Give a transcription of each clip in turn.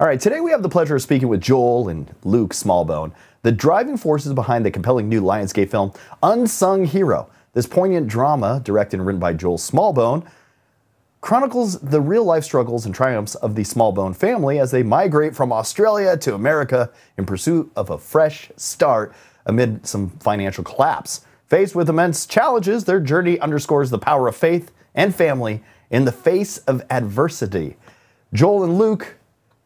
All right, today we have the pleasure of speaking with Joel and Luke Smallbone, the driving forces behind the compelling new Lionsgate film, Unsung Hero. This poignant drama, directed and written by Joel Smallbone, chronicles the real-life struggles and triumphs of the Smallbone family as they migrate from Australia to America in pursuit of a fresh start amid some financial collapse. Faced with immense challenges, their journey underscores the power of faith and family in the face of adversity. Joel and Luke,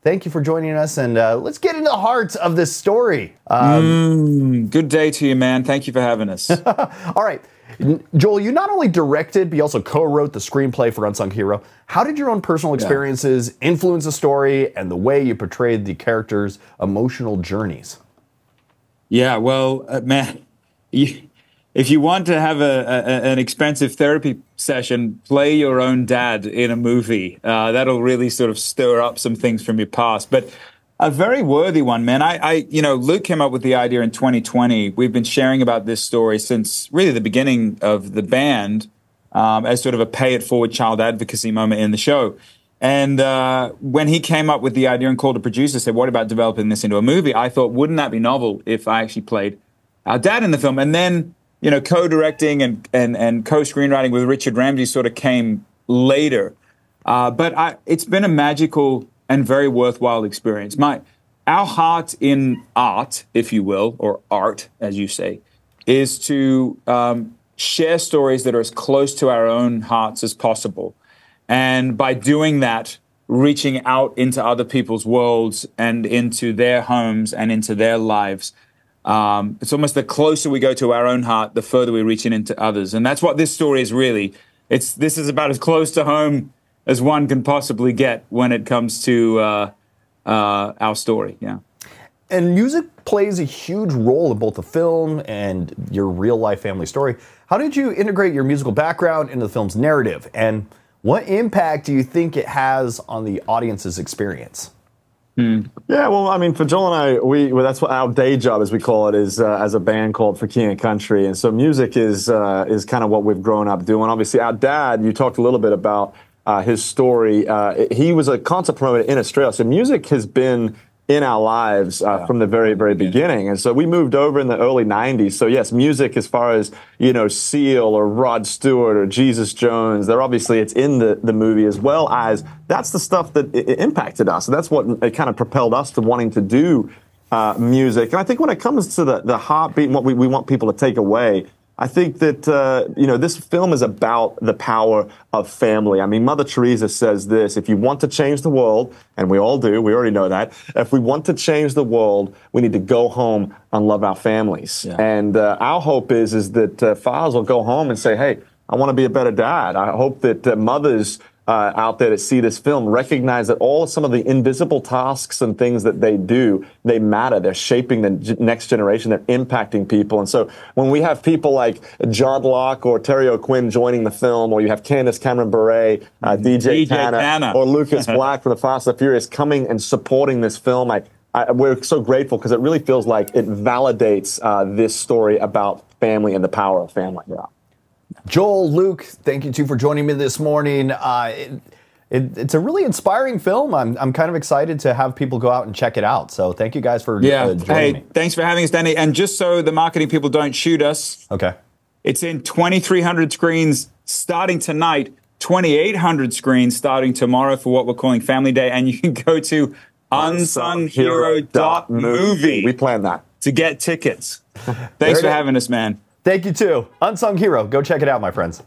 thank you for joining us, and let's get into the heart of this story. Good day to you, man. Thank you for having us. All right. Joel, you not only directed, but you also co-wrote the screenplay for Unsung Hero. How did your own personal experiences influence the story and the way you portrayed the characters' emotional journeys? Yeah, well, man, if you want to have an expensive therapy session, play your own dad in a movie. That'll really sort of stir up some things from your past. But a very worthy one, man. Luke came up with the idea in 2020. We've been sharing about this story since really the beginning of the band as sort of a pay-it-forward child advocacy moment in the show. And when he came up with the idea and called a producer, said, what about developing this into a movie? I thought, wouldn't that be novel if I actually played our dad in the film? And then, you know, co-directing and co-screenwriting with Richard Ramsey sort of came later. But it's been a magical and very worthwhile experience. Our heart in art, if you will, or art, as you say, is to share stories that are as close to our own hearts as possible. And by doing that, reaching out into other people's worlds and into their homes and into their lives. It's almost the closer we go to our own heart, the further we're reaching into others. And that's what this story is really. This is about as close to home as one can possibly get when it comes to our story. Yeah. And music plays a huge role in both the film and your real-life family story. How did you integrate your musical background into the film's narrative? And what impact do you think it has on the audience's experience? Yeah, well, I mean, for Joel and I, that's what our day job, as we call it, is as a band called For King and Country. And so music is kind of what we've grown up doing. Obviously, our dad, you talked a little bit about his story. He was a concert promoter in Australia. So music has been in our lives from the very, very beginning. And so we moved over in the early 90s. So yes, music as far as, Seal or Rod Stewart or Jesus Jones, it's in the movie, as well as that's the stuff that it impacted us. And that's what it kind of propelled us to wanting to do music. And I think when it comes to the heartbeat and what we want people to take away, I think that, this film is about the power of family. I mean, Mother Teresa says this: if you want to change the world, and we all do, we already know that, if we want to change the world, we need to go home and love our families. Yeah. And our hope is that fathers will go home and say, hey, I want to be a better dad. I hope that mothers out there that see this film recognize that some of the invisible tasks and things that they do, they matter. They're shaping the next generation. They're impacting people. And so when we have people like John Locke or Terry O'Quinn joining the film, or you have Candace Cameron Bure, DJ Tanner, or Lucas Black from the Fast and the Furious coming and supporting this film, we're so grateful because it really feels like it validates this story about family and the power of family. Yeah. Joel, Luke, thank you two for joining me this morning. It's a really inspiring film. I'm kind of excited to have people go out and check it out. So thank you guys for joining me. Thanks for having us, Danny. And just so the marketing people don't shoot us, okay, it's in 2,300 screens starting tonight, 2,800 screens starting tomorrow for what we're calling Family Day. And you can go to unsunghero.movie. We planned that to get tickets. Thanks for having us, man. Thank you too. Unsung Hero. Go check it out, my friends.